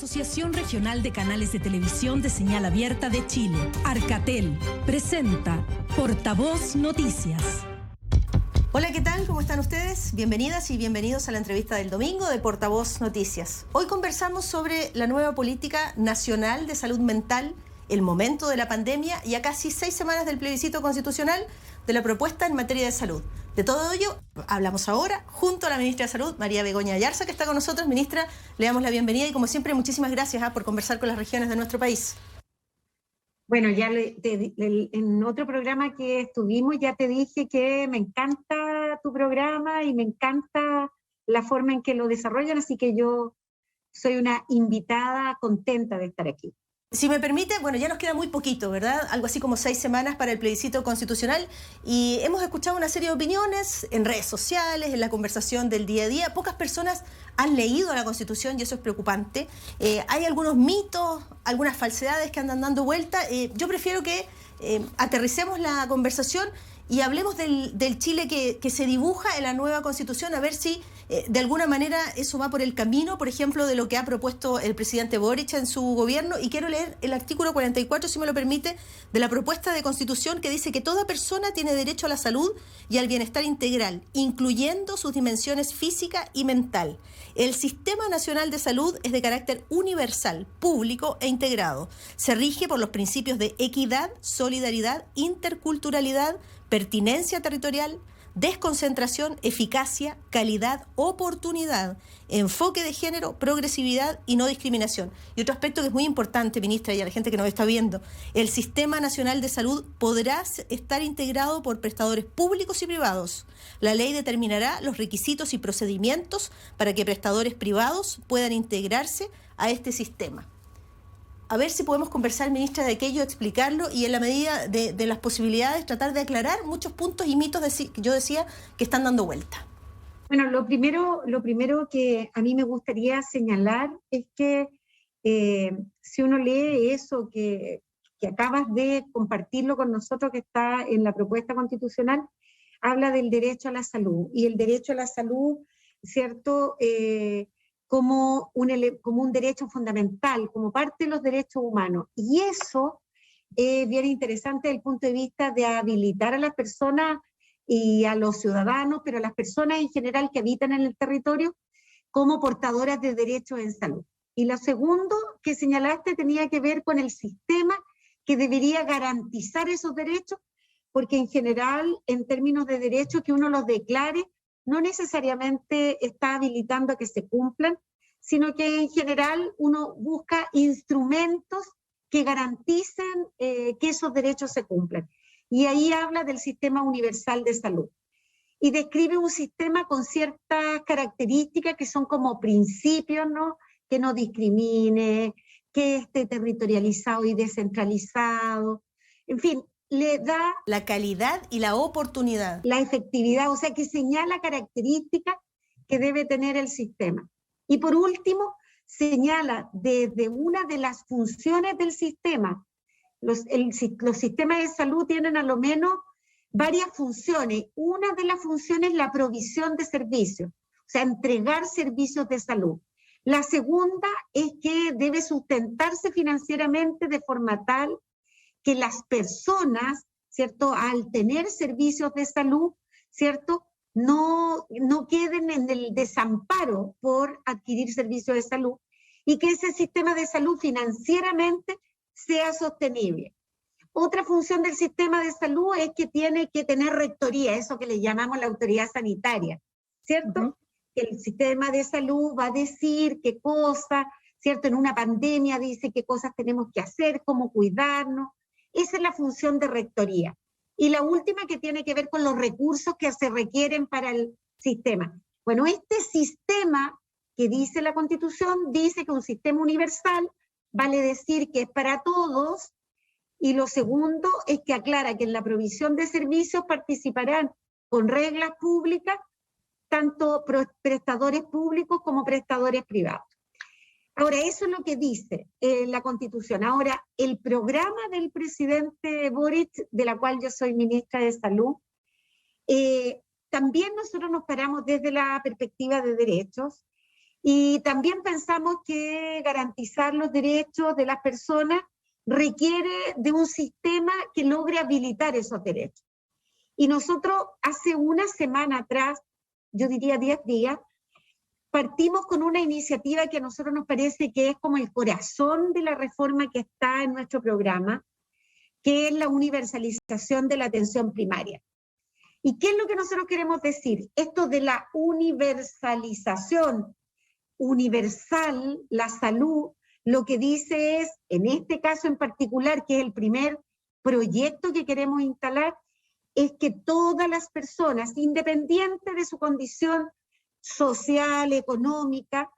Asociación Regional de Canales de Televisión de Señal Abierta de Chile, Arcatel, presenta Portavoz Noticias. Hola, ¿qué tal? ¿Cómo están ustedes? Bienvenidas y bienvenidos a la entrevista del domingo de Portavoz Noticias. Hoy conversamos sobre la nueva política nacional de salud mental, el momento de la pandemia y a casi 6 semanas del plebiscito constitucional de la propuesta en materia de salud. De todo ello hablamos ahora junto a la ministra de Salud, María Begoña Ayarza, que está con nosotros. Ministra, le damos la bienvenida y como siempre muchísimas gracias por conversar con las regiones de nuestro país. Bueno, ya en otro programa que estuvimos ya te dije que me encanta tu programa y me encanta la forma en que lo desarrollan, así que yo soy una invitada contenta de estar aquí. Si me permite, bueno, ya nos queda muy poquito, ¿verdad? Algo así como 6 semanas para el plebiscito constitucional y hemos escuchado una serie de opiniones en redes sociales, en la conversación del día a día. Pocas personas han leído la Constitución y eso es preocupante. Hay algunos mitos, algunas falsedades que andan dando vuelta. Yo prefiero que aterricemos la conversación y hablemos del Chile que se dibuja en la nueva Constitución, a ver si de alguna manera eso va por el camino, por ejemplo, de lo que ha propuesto el presidente Boric en su gobierno. Y quiero leer el artículo 44, si me lo permite, de la propuesta de Constitución, que dice que toda persona tiene derecho a la salud y al bienestar integral, incluyendo sus dimensiones física y mental. El Sistema Nacional de Salud es de carácter universal, público e integrado. Se rige por los principios de equidad, solidaridad, interculturalidad, pertinencia territorial, desconcentración, eficacia, calidad, oportunidad, enfoque de género, progresividad y no discriminación. Y otro aspecto que es muy importante, ministra, y a la gente que nos está viendo, el Sistema Nacional de Salud podrá estar integrado por prestadores públicos y privados. La ley determinará los requisitos y procedimientos para que prestadores privados puedan integrarse a este sistema. A ver si podemos conversar, ministra, de aquello, explicarlo y en la medida de las posibilidades tratar de aclarar muchos puntos y mitos que yo decía que están dando vuelta. Bueno, lo primero que a mí me gustaría señalar es que si uno lee eso que acabas de compartirlo con nosotros, que está en la propuesta constitucional, habla del derecho a la salud y el derecho a la salud, ¿cierto?, como un derecho fundamental, como parte de los derechos humanos. Y eso es bien interesante desde el punto de vista de habilitar a las personas y a los ciudadanos, pero a las personas en general que habitan en el territorio, como portadoras de derechos en salud. Y lo segundo que señalaste tenía que ver con el sistema que debería garantizar esos derechos, porque en general, en términos de derechos, que uno los declare, no necesariamente está habilitando a que se cumplan, sino que en general uno busca instrumentos que garanticen que esos derechos se cumplan. Y ahí habla del sistema universal de salud. Y describe un sistema con ciertas características que son como principios, ¿no? Que no discrimine, que esté territorializado y descentralizado. En fin, le da la calidad y la oportunidad, la efectividad, o sea, que señala características que debe tener el sistema. Y por último, señala desde una de las funciones del sistema. Los sistemas de salud tienen a lo menos varias funciones. Una de las funciones es la provisión de servicios, o sea, entregar servicios de salud. La segunda es que debe sustentarse financieramente de forma tal que las personas, ¿cierto?, al tener servicios de salud, ¿cierto?, no queden en el desamparo por adquirir servicios de salud y que ese sistema de salud financieramente sea sostenible. Otra función del sistema de salud es que tiene que tener rectoría, eso que le llamamos la autoridad sanitaria, ¿cierto? Que el sistema de salud va a decir qué cosas, ¿cierto? En una pandemia dice qué cosas tenemos que hacer, cómo cuidarnos. Esa es la función de rectoría. Y la última que tiene que ver con los recursos que se requieren para el sistema. Bueno, este sistema que dice la Constitución dice que un sistema universal vale decir que es para todos, y lo segundo es que aclara que en la provisión de servicios participarán con reglas públicas tanto prestadores públicos como prestadores privados. Ahora, eso es lo que dice la Constitución. Ahora, el programa del presidente Boric, de la cual yo soy ministra de Salud, también nosotros nos paramos desde la perspectiva de derechos Y también pensamos que garantizar los derechos de las personas requiere de un sistema que logre habilitar esos derechos. Y nosotros hace una semana atrás, yo diría 10 días, partimos con una iniciativa que a nosotros nos parece que es como el corazón de la reforma que está en nuestro programa, que es la universalización de la atención primaria. ¿Y qué es lo que nosotros queremos decir? Esto de la universalización, universal, la salud, lo que dice es, en este caso en particular, que es el primer proyecto que queremos instalar, es que todas las personas, independiente de su condición social, económica,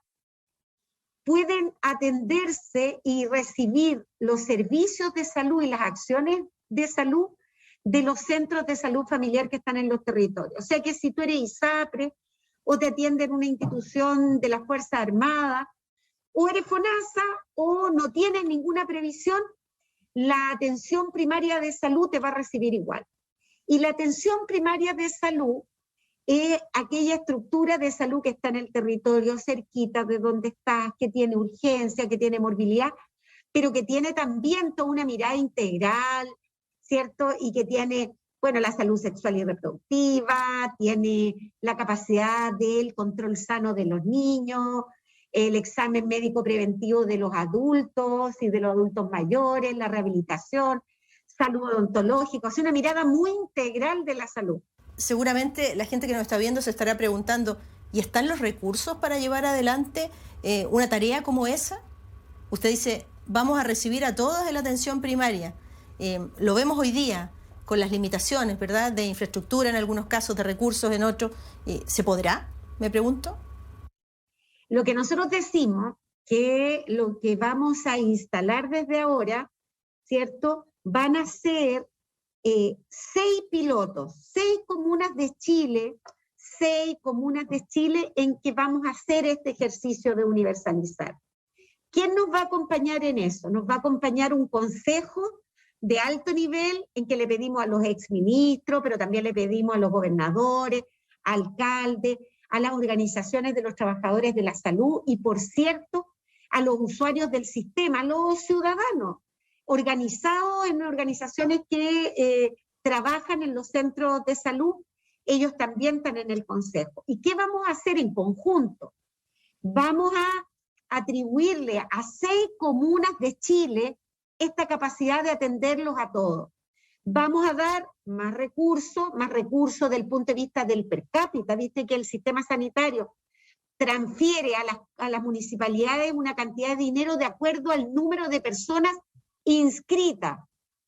pueden atenderse y recibir los servicios de salud y las acciones de salud de los centros de salud familiar que están en los territorios. O sea que si tú eres ISAPRE o te atiende en una institución de las Fuerzas Armadas, o eres FONASA o no tienes ninguna previsión, la atención primaria de salud te va a recibir igual. Y la atención primaria de salud es aquella estructura de salud que está en el territorio, cerquita de donde estás, que tiene urgencia, que tiene morbilidad, pero que tiene también toda una mirada integral, ¿cierto? Y que tiene, bueno, la salud sexual y reproductiva, tiene la capacidad del control sano de los niños, el examen médico preventivo de los adultos y de los adultos mayores, la rehabilitación, salud odontológica, o sea, una mirada muy integral de la salud. Seguramente la gente que nos está viendo se estará preguntando, ¿y están los recursos para llevar adelante una tarea como esa? Usted dice, vamos a recibir a todos en la atención primaria. Lo vemos hoy día con las limitaciones, ¿verdad?, de infraestructura en algunos casos, de recursos en otros. ¿Se podrá? Me pregunto. Lo que nosotros decimos que lo que vamos a instalar desde ahora, ¿cierto?, van a ser 6 pilotos, 6 comunas de Chile, 6 comunas de Chile en que vamos a hacer este ejercicio de universalizar. ¿Quién nos va a acompañar en eso? Nos va a acompañar un consejo de alto nivel en que le pedimos a los exministros, pero también le pedimos a los gobernadores, alcaldes, a las organizaciones de los trabajadores de la salud y, por cierto, a los usuarios del sistema, a los ciudadanos, organizados en organizaciones que trabajan en los centros de salud. Ellos también están en el consejo. ¿Y qué vamos a hacer en conjunto? Vamos a atribuirle a 6 comunas de Chile esta capacidad de atenderlos a todos. Vamos a dar más recursos del punto de vista del per cápita. Viste que el sistema sanitario transfiere a las municipalidades una cantidad de dinero de acuerdo al número de personas inscritas,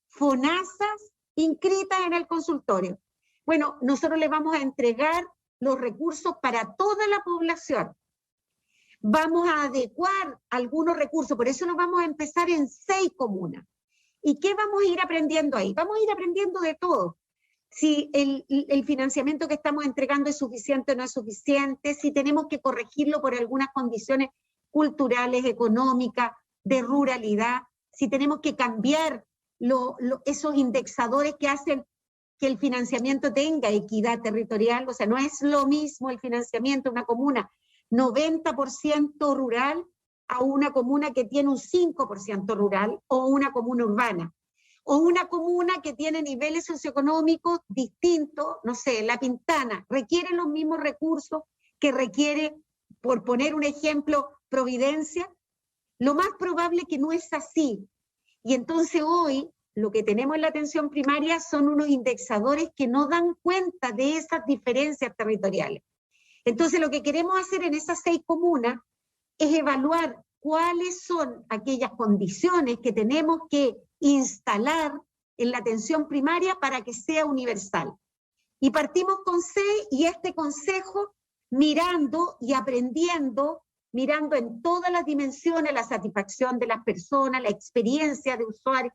FONASAs inscritas en el consultorio. Bueno, nosotros le vamos a entregar los recursos para toda la población. Vamos a adecuar algunos recursos, por eso nos vamos a empezar en 6 comunas. ¿Y qué vamos a ir aprendiendo ahí? Vamos a ir aprendiendo de todo. Si el financiamiento que estamos entregando es suficiente o no es suficiente, si tenemos que corregirlo por algunas condiciones culturales, económicas, de ruralidad, si tenemos que cambiar esos indexadores que hacen que el financiamiento tenga equidad territorial. O sea, no es lo mismo el financiamiento de una comuna 90% rural a una comuna que tiene un 5% rural, o una comuna urbana, o una comuna que tiene niveles socioeconómicos distintos. No sé, La Pintana requiere los mismos recursos que requiere, por poner un ejemplo, Providencia. Lo más probable que no es así. Y entonces hoy lo que tenemos en la atención primaria son unos indexadores que no dan cuenta de esas diferencias territoriales. Entonces lo que queremos hacer en esas 6 comunas es evaluar cuáles son aquellas condiciones que tenemos que instalar en la atención primaria para que sea universal. Y partimos con 6 y este consejo mirando y aprendiendo, mirando en todas las dimensiones, la satisfacción de las personas, la experiencia de usuario,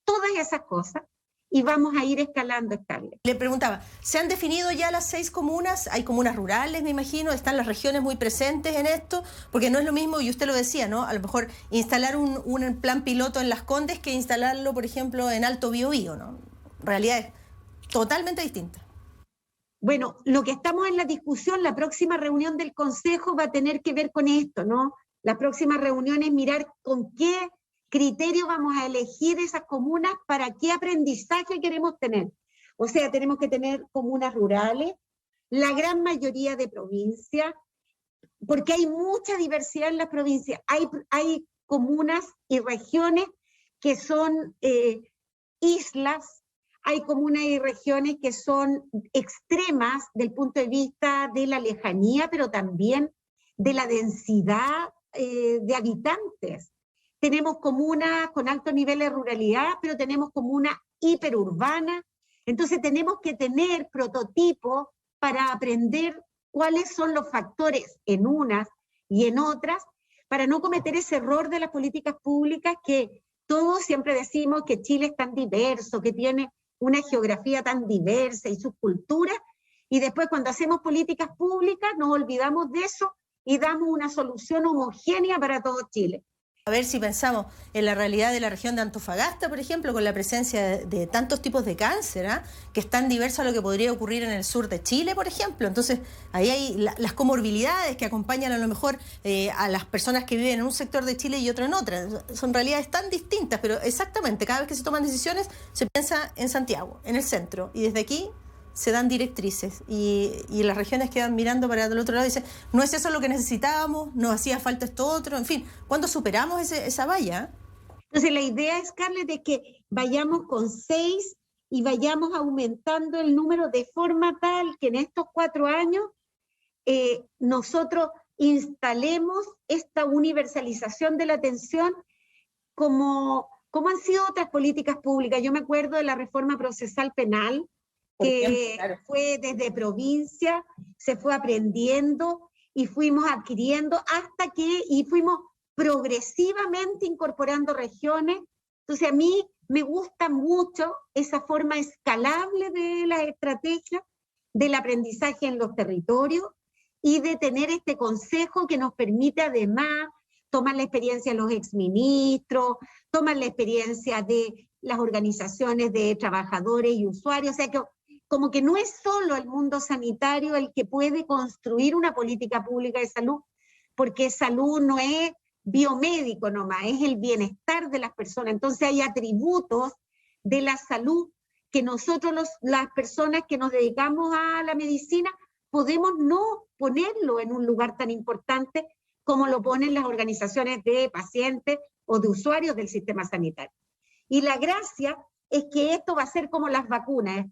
todas esas cosas, y vamos a ir escalando, Scarlett. Le preguntaba, ¿se han definido ya las 6 comunas? Hay comunas rurales, me imagino, están las regiones muy presentes en esto, porque no es lo mismo, y usted lo decía, ¿no? A lo mejor instalar un plan piloto en Las Condes que instalarlo, por ejemplo, en Alto Biobío, ¿no? Realidades totalmente distintas. Bueno, lo que estamos en la discusión, la próxima reunión del Consejo va a tener que ver con esto, ¿no? La próxima reunión es mirar con qué criterio vamos a elegir esas comunas, para qué aprendizaje queremos tener. O sea, tenemos que tener comunas rurales, la gran mayoría de provincias, porque hay mucha diversidad en las provincias. Hay comunas y regiones que son islas, hay comunas y regiones que son extremas del punto de vista de la lejanía, pero también de la densidad de habitantes. Tenemos comunas con altos niveles de ruralidad, pero tenemos comunas hiperurbanas. Entonces tenemos que tener prototipos para aprender cuáles son los factores en unas y en otras, para no cometer ese error de las políticas públicas, que todos siempre decimos que Chile es tan diverso, que tiene una geografía tan diversa y sus culturas, y después cuando hacemos políticas públicas nos olvidamos de eso y damos una solución homogénea para todo Chile. A ver si pensamos en la realidad de la región de Antofagasta, por ejemplo, con la presencia de tantos tipos de cáncer, que es tan diverso a lo que podría ocurrir en el sur de Chile, por ejemplo. Entonces, ahí hay las comorbilidades que acompañan a lo mejor a las personas que viven en un sector de Chile y otro en otra. Son realidades tan distintas, pero exactamente, cada vez que se toman decisiones, se piensa en Santiago, en el centro, y desde aquí se dan directrices y las regiones quedan mirando para el otro lado y dicen, no es eso lo que necesitábamos, nos hacía falta esto otro, en fin, ¿cuándo superamos esa valla? Entonces la idea es, Scarlett, de que vayamos con 6 y vayamos aumentando el número de forma tal que en estos 4 años nosotros instalemos esta universalización de la atención como han sido otras políticas públicas. Yo me acuerdo de la reforma procesal penal, que fue desde provincia, se fue aprendiendo y fuimos adquiriendo y fuimos progresivamente incorporando regiones. Entonces a mí me gusta mucho esa forma escalable de la estrategia del aprendizaje en los territorios y de tener este consejo que nos permite además tomar la experiencia de los exministros, tomar la experiencia de las organizaciones de trabajadores y usuarios, o sea que como que no es solo el mundo sanitario el que puede construir una política pública de salud, porque salud no es biomédico nomás, es el bienestar de las personas. Entonces hay atributos de la salud que nosotros las personas que nos dedicamos a la medicina podemos no ponerlo en un lugar tan importante como lo ponen las organizaciones de pacientes o de usuarios del sistema sanitario. Y la gracia es que esto va a ser como las vacunas,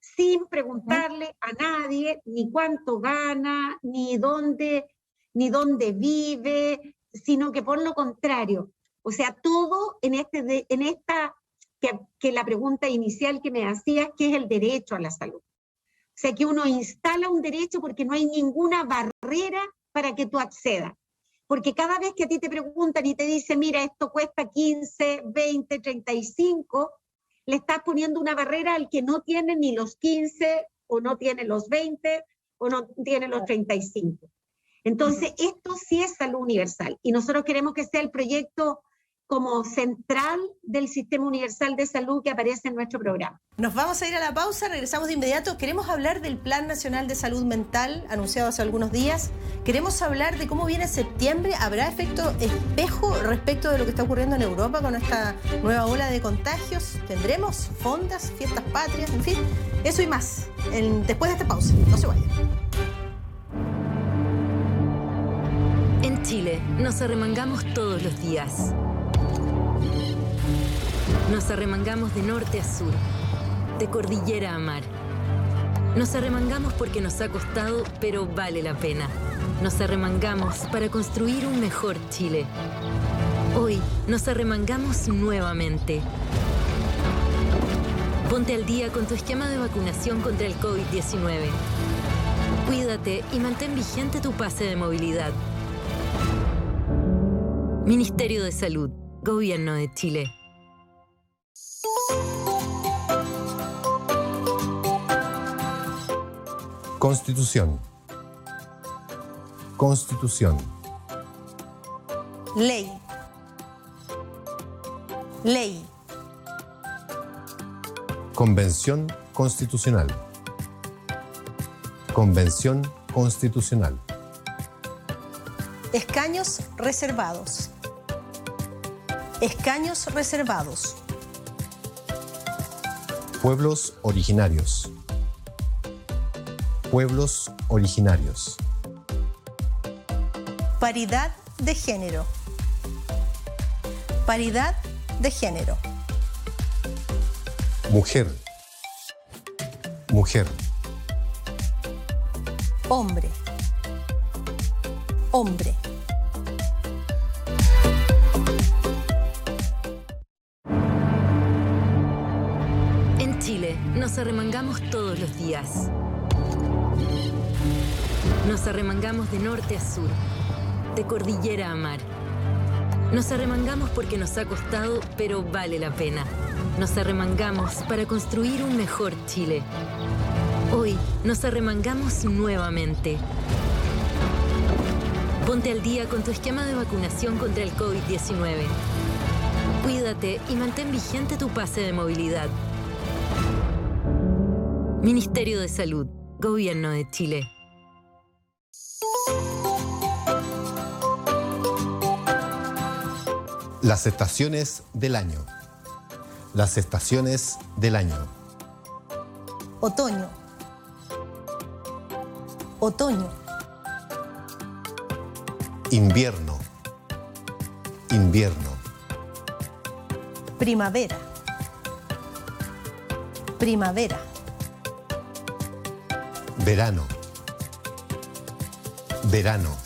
sin preguntarle a nadie ni cuánto gana, ni dónde vive, sino que por lo contrario, o sea, todo en esta que la pregunta inicial que me hacías, que es el derecho a la salud. O sea, que uno instala un derecho porque no hay ninguna barrera para que tú accedas. Porque cada vez que a ti te preguntan y te dicen, mira, esto cuesta 15, 20, 35, le estás poniendo una barrera al que no tiene ni los 15, o no tiene los 20, o no tiene los 35. Entonces, esto sí es salud universal. Y nosotros queremos que sea el proyecto como central del Sistema Universal de Salud que aparece en nuestro programa. Nos vamos a ir a la pausa, regresamos de inmediato. Queremos hablar del Plan Nacional de Salud Mental, anunciado hace algunos días. Queremos hablar de cómo viene septiembre. ¿Habrá efecto espejo respecto de lo que está ocurriendo en Europa con esta nueva ola de contagios? ¿Tendremos fondas, fiestas patrias, en fin? Eso y más, después de esta pausa. No se vayan. En Chile, nos arremangamos todos los días. Nos arremangamos de norte a sur, de cordillera a mar. Nos arremangamos porque nos ha costado, pero vale la pena. Nos arremangamos para construir un mejor Chile. Hoy nos arremangamos nuevamente. Ponte al día con tu esquema de vacunación contra el COVID-19. Cuídate y mantén vigente tu pase de movilidad. Ministerio de Salud, Gobierno de Chile. Constitución. Constitución. Ley. Ley. Convención Constitucional. Convención Constitucional. Escaños reservados. Escaños reservados. Pueblos originarios. Pueblos originarios. Paridad de género. Paridad de género. Mujer. Mujer. Hombre. Hombre. En Chile nos arremangamos todos los días. Nos arremangamos de norte a sur, de cordillera a mar. Nos arremangamos porque nos ha costado, pero vale la pena. Nos arremangamos para construir un mejor Chile. Hoy nos arremangamos nuevamente. Ponte al día con tu esquema de vacunación contra el COVID-19. Cuídate y mantén vigente tu pase de movilidad. Ministerio de Salud, Gobierno de Chile. Las estaciones del año. Las estaciones del año. Otoño. Otoño. Invierno. Invierno. Primavera. Primavera. Verano. Verano.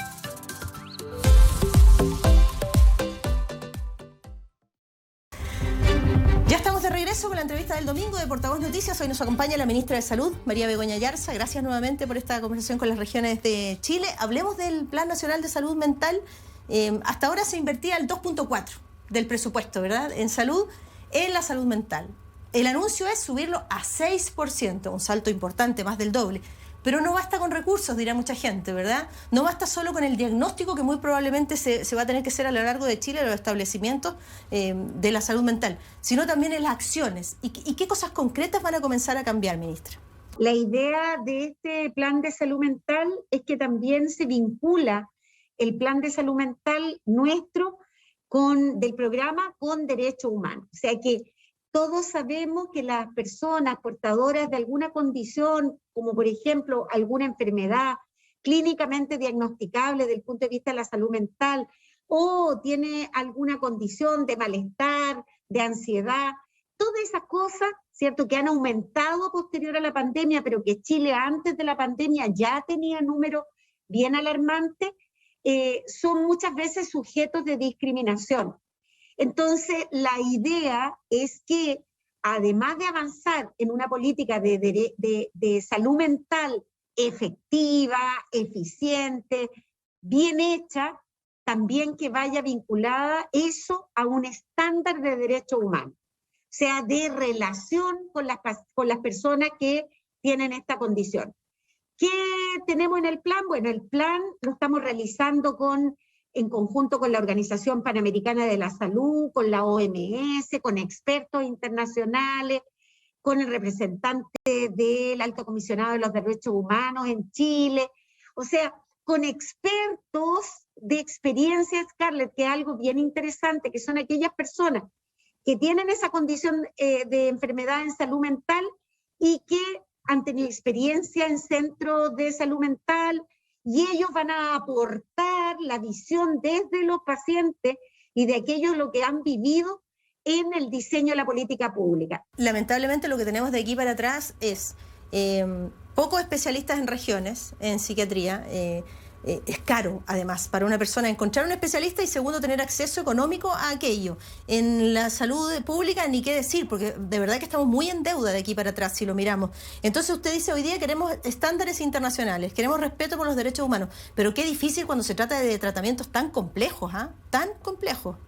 Ya estamos de regreso con la entrevista del domingo de Portavoz Noticias. Hoy nos acompaña la ministra de Salud, María Begoña Yarza. Gracias nuevamente por esta conversación con las regiones de Chile. Hablemos del Plan Nacional de Salud Mental. Hasta ahora se invertía el 2.4 del presupuesto, ¿verdad?, en salud, en la salud mental. El anuncio es subirlo a 6%, un salto importante, más del doble. Pero no basta con recursos, dirá mucha gente, ¿verdad? No basta solo con el diagnóstico que muy probablemente se va a tener que hacer a lo largo de Chile, los establecimientos de la salud mental, sino también en las acciones. ¿Y qué cosas concretas van a comenzar a cambiar, ministra? La idea de este plan de salud mental es que también se vincula el plan de salud mental nuestro del programa con derechos humanos. O sea que todos sabemos que las personas portadoras de alguna condición, como por ejemplo alguna enfermedad clínicamente diagnosticable desde el punto de vista de la salud mental, o tiene alguna condición de malestar, de ansiedad, todas esas cosas, ¿cierto?, que han aumentado posterior a la pandemia, pero que Chile antes de la pandemia ya tenía números bien alarmantes, son muchas veces sujetos de discriminación. Entonces, la idea es que, además de avanzar en una política de salud mental efectiva, eficiente, bien hecha, también que vaya vinculada eso a un estándar de derechos humanos, o sea, de relación con las personas que tienen esta condición. ¿Qué tenemos en el plan? Bueno, el plan lo estamos realizando en conjunto con la Organización Panamericana de la Salud, con la OMS, con expertos internacionales, con el representante del Alto Comisionado de los Derechos Humanos en Chile, o sea, con expertos de experiencia, Scarlett, que es algo bien interesante, que son aquellas personas que tienen esa condición de enfermedad en salud mental y que han tenido experiencia en centros de salud mental, y ellos van a aportar la visión desde los pacientes y de aquello lo que han vivido en el diseño de la política pública. Lamentablemente lo que tenemos de aquí para atrás es pocos especialistas en regiones, en psiquiatría. Es caro, además, para una persona encontrar un especialista y segundo, tener acceso económico a aquello. En la salud pública ni qué decir, porque de verdad que estamos muy en deuda de aquí para atrás si lo miramos. Entonces usted dice, hoy día queremos estándares internacionales, queremos respeto por los derechos humanos, pero qué difícil cuando se trata de tratamientos tan complejos, tan complejos.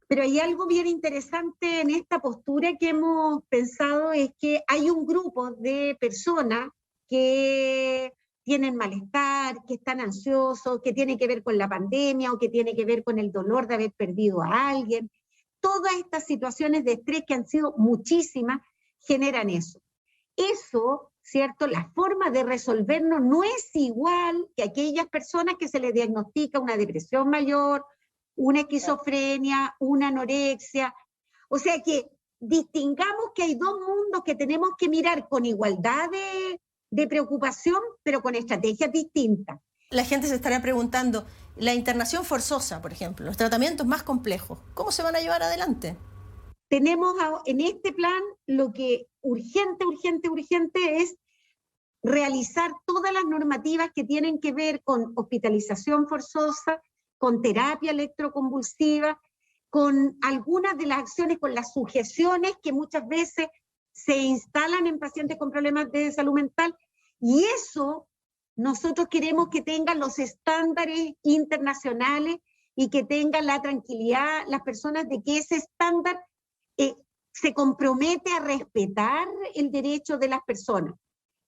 Pero hay algo bien interesante en esta postura que hemos pensado, es que hay un grupo de personas que tienen malestar, que están ansiosos, que tiene que ver con la pandemia o que tiene que ver con el dolor de haber perdido a alguien. Todas estas situaciones de estrés, que han sido muchísimas, generan eso. Eso ¿cierto? La forma de resolvernos no es igual que aquellas personas que se les diagnostica una depresión mayor, una esquizofrenia, una anorexia. O sea que distingamos que hay dos mundos que tenemos que mirar con igualdad de preocupación, pero con estrategias distintas. La gente se estará preguntando, la internación forzosa, por ejemplo, los tratamientos más complejos, ¿cómo se van a llevar adelante? Tenemos en este plan lo que urgente es realizar todas las normativas que tienen que ver con hospitalización forzosa, con terapia electroconvulsiva, con algunas de las acciones, con las sujeciones que muchas veces se instalan en pacientes con problemas de salud mental, y eso nosotros queremos que tengan los estándares internacionales y que tengan la tranquilidad las personas de que ese estándar se compromete a respetar el derecho de las personas.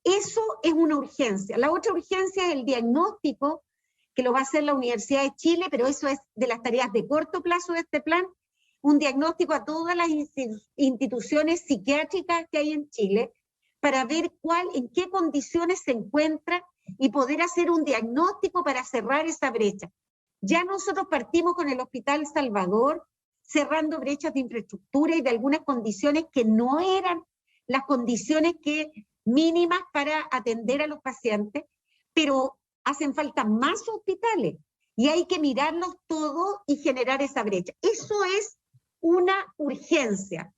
Eso es una urgencia. La otra urgencia es el diagnóstico, que lo va a hacer la Universidad de Chile, pero eso es de las tareas de corto plazo de este plan, un diagnóstico a todas las instituciones psiquiátricas que hay en Chile, para ver en qué condiciones se encuentra y poder hacer un diagnóstico para cerrar esa brecha. Ya nosotros partimos con el Hospital Salvador, cerrando brechas de infraestructura y de algunas condiciones que no eran las condiciones mínimas para atender a los pacientes, pero hacen falta más hospitales y hay que mirarlos todos y generar esa brecha. Eso es una urgencia.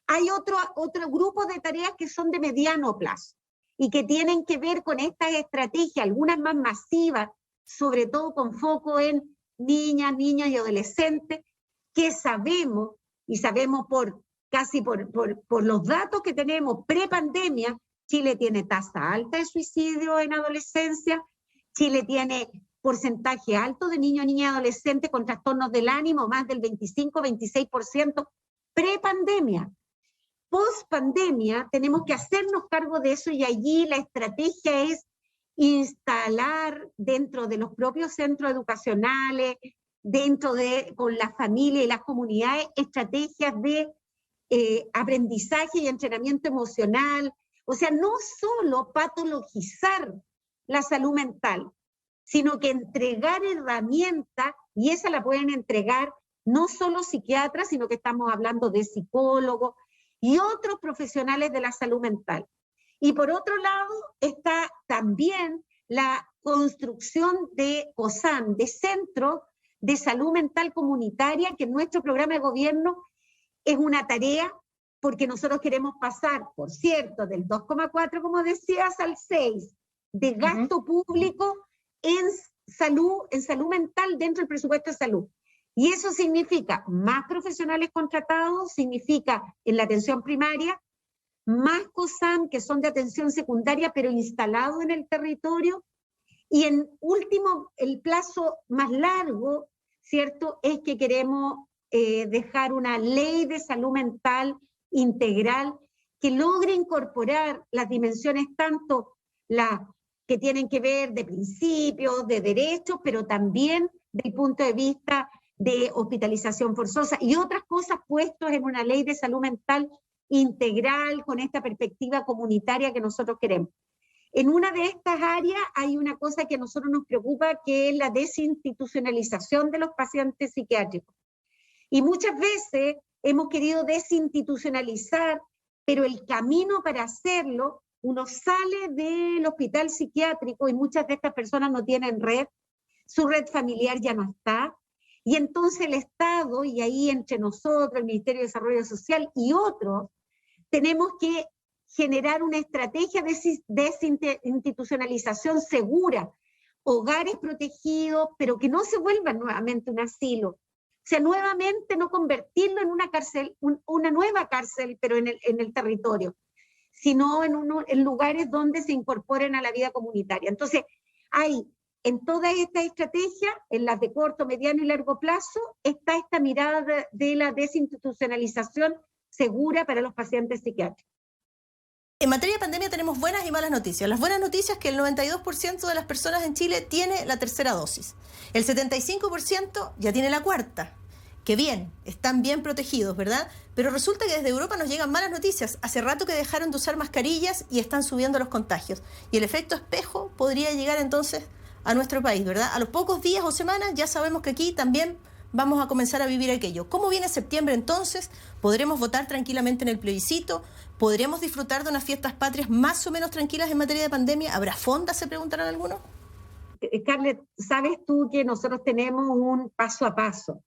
Hay otro grupo de tareas que son de mediano plazo y que tienen que ver con estas estrategias, algunas más masivas, sobre todo con foco en niñas y adolescentes, que sabemos por los datos que tenemos pre-pandemia, Chile tiene tasa alta de suicidio en adolescencia, Chile tiene porcentaje alto de niños, niñas y adolescentes con trastornos del ánimo, más del 25-26% pre-pandemia. Post-pandemia tenemos que hacernos cargo de eso y allí la estrategia es instalar dentro de los propios centros educacionales, con la familia y las comunidades, estrategias de aprendizaje y entrenamiento emocional. O sea, no solo patologizar la salud mental, sino que entregar herramientas, y esa la pueden entregar no solo psiquiatras, sino que estamos hablando de psicólogos y otros profesionales de la salud mental. Y por otro lado está también la construcción de COSAM, de Centros de Salud Mental Comunitaria, que en nuestro programa de gobierno es una tarea, porque nosotros queremos pasar, por cierto, del 2,4, como decías, al 6, de gasto público en salud mental dentro del presupuesto de salud. Y eso significa más profesionales contratados, significa en la atención primaria, más COSAM, que son de atención secundaria, pero instalados en el territorio. Y en último, el plazo más largo, ¿cierto?, es que queremos dejar una ley de salud mental integral que logre incorporar las dimensiones tanto las que tienen que ver de principios, de derechos, pero también del punto de vista de hospitalización forzosa y otras cosas puestos en una ley de salud mental integral con esta perspectiva comunitaria que nosotros queremos. En una de estas áreas hay una cosa que a nosotros nos preocupa, que es la desinstitucionalización de los pacientes psiquiátricos. Y muchas veces hemos querido desinstitucionalizar, pero el camino para hacerlo, uno sale del hospital psiquiátrico y muchas de estas personas no tienen red, su red familiar ya no está, y entonces el Estado, y ahí entre nosotros, el Ministerio de Desarrollo Social y otros, tenemos que generar una estrategia de desinstitucionalización segura, hogares protegidos, pero que no se vuelvan nuevamente un asilo. O sea, nuevamente no convertirlo en una cárcel, una nueva cárcel, pero en el territorio, sino en lugares donde se incorporen a la vida comunitaria. Entonces, hay en todas estas estrategias, en las de corto, mediano y largo plazo, está esta mirada de la desinstitucionalización segura para los pacientes psiquiátricos. En materia de pandemia tenemos buenas y malas noticias. Las buenas noticias es que el 92% de las personas en Chile tiene la tercera dosis. El 75% ya tiene la cuarta. que bien, están bien protegidos, ¿verdad? Pero resulta que desde Europa nos llegan malas noticias. Hace rato que dejaron de usar mascarillas y están subiendo los contagios. Y el efecto espejo podría llegar entonces a nuestro país, ¿verdad? A los pocos días o semanas ya sabemos que aquí también vamos a comenzar a vivir aquello. ¿Cómo viene septiembre entonces? ¿Podremos votar tranquilamente en el plebiscito? ¿Podremos disfrutar de unas fiestas patrias más o menos tranquilas en materia de pandemia? ¿Habrá fondas, se preguntarán algunos? Scarlett, sabes tú que nosotros tenemos un paso a paso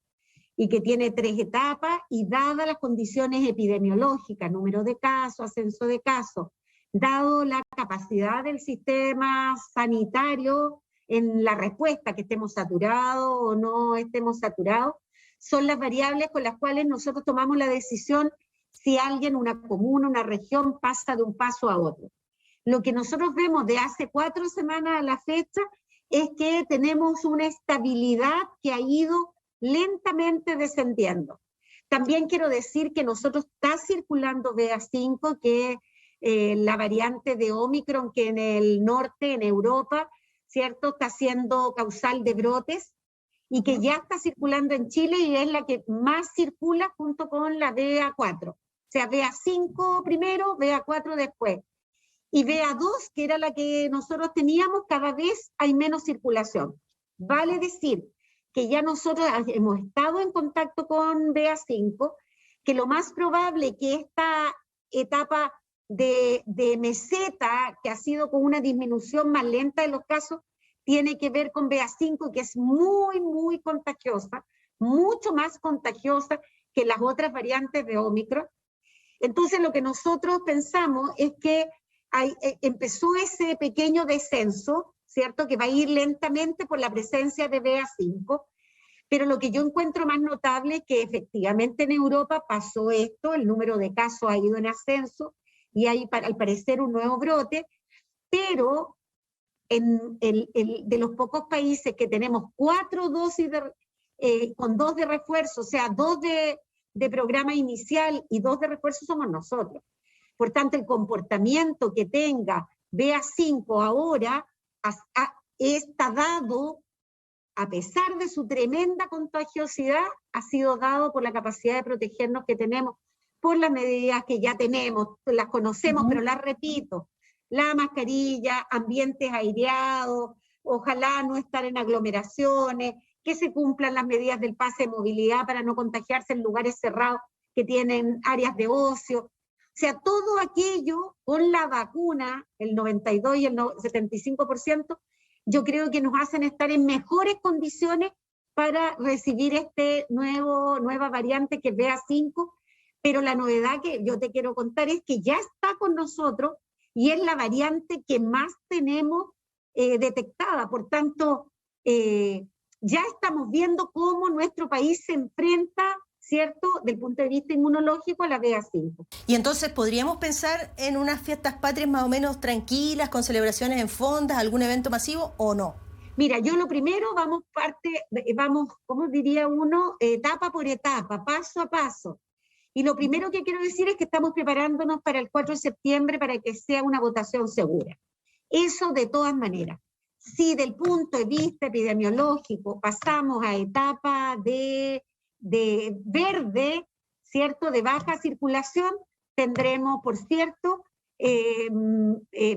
y que tiene 3 etapas, y dadas las condiciones epidemiológicas, número de casos, ascenso de casos, dado la capacidad del sistema sanitario en la respuesta, que estemos saturados o no estemos saturados, son las variables con las cuales nosotros tomamos la decisión si alguien, una comuna, una región pasa de un paso a otro. Lo que nosotros vemos de hace 4 semanas a la fecha es que tenemos una estabilidad que ha ido lentamente descendiendo. También quiero decir que nosotros está circulando BA5, que es la variante de Omicron, que en el norte, en Europa, ¿cierto?, está siendo causal de brotes, y que ya está circulando en Chile y es la que más circula junto con la BA4. O sea, BA5 primero, BA4 después. Y BA2, que era la que nosotros teníamos, cada vez hay menos circulación. Vale decir que ya nosotros hemos estado en contacto con BA5, que lo más probable que esta etapa de meseta, que ha sido con una disminución más lenta de los casos, tiene que ver con BA5, que es muy, muy contagiosa, mucho más contagiosa que las otras variantes de Omicron. Entonces lo que nosotros pensamos es que empezó ese pequeño descenso, ¿cierto?, que va a ir lentamente por la presencia de BA5, pero lo que yo encuentro más notable es que efectivamente en Europa pasó esto, el número de casos ha ido en ascenso, y hay al parecer un nuevo brote, pero de los pocos países que tenemos 4 dosis con 2 de refuerzo, o sea, 2 de programa inicial y 2 de refuerzo, somos nosotros. Por tanto, el comportamiento que tenga BA5 ahora está dado, a pesar de su tremenda contagiosidad, ha sido dado por la capacidad de protegernos que tenemos, por las medidas que ya tenemos, las conocemos, pero las repito: la mascarilla, ambientes aireados, ojalá no estar en aglomeraciones, que se cumplan las medidas del pase de movilidad para no contagiarse en lugares cerrados que tienen áreas de ocio. O sea, todo aquello con la vacuna, el 92 y el 75%, yo creo que nos hacen estar en mejores condiciones para recibir nueva variante que es BA5, pero la novedad que yo te quiero contar es que ya está con nosotros y es la variante que más tenemos detectada. Por tanto, ya estamos viendo cómo nuestro país se enfrenta, ¿cierto?, del punto de vista inmunológico a la BA5. Y entonces, ¿podríamos pensar en unas fiestas patrias más o menos tranquilas, con celebraciones en fondas, algún evento masivo, o no? Mira, yo lo primero, vamos, ¿cómo diría uno? Etapa por etapa, paso a paso. Y lo primero que quiero decir es que estamos preparándonos para el 4 de septiembre para que sea una votación segura. Eso de todas maneras. Si del punto de vista epidemiológico pasamos a etapa de verde, ¿cierto?, de baja circulación, tendremos, por cierto,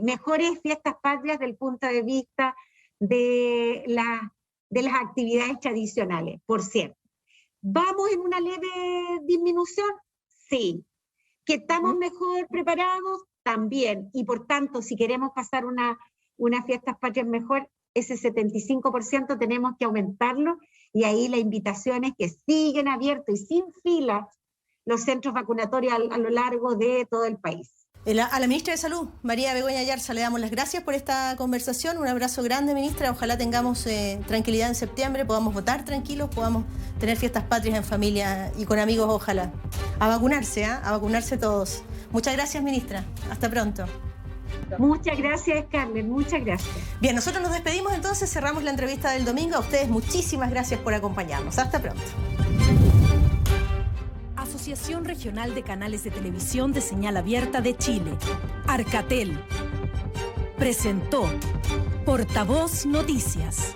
mejores fiestas patrias del punto de vista de las actividades tradicionales, por cierto. ¿Vamos en una leve disminución? Sí. ¿Que estamos mejor preparados? También. Y por tanto, si queremos pasar unas fiestas patrias mejor, ese 75% tenemos que aumentarlo, y ahí la invitación es que siguen abiertos y sin filas los centros vacunatorios a lo largo de todo el país. A la ministra de Salud, María Begoña Ayarza, le damos las gracias por esta conversación. Un abrazo grande, ministra. Ojalá tengamos tranquilidad en septiembre, podamos votar tranquilos, podamos tener fiestas patrias en familia y con amigos, ojalá. A vacunarse, a vacunarse todos. Muchas gracias, ministra. Hasta pronto. Muchas gracias, Carmen, muchas gracias. Bien, nosotros nos despedimos entonces, cerramos la entrevista del domingo. A ustedes muchísimas gracias por acompañarnos. Hasta pronto. Asociación Regional de Canales de Televisión de Señal Abierta de Chile, Arcatel, presentó Portavoz Noticias.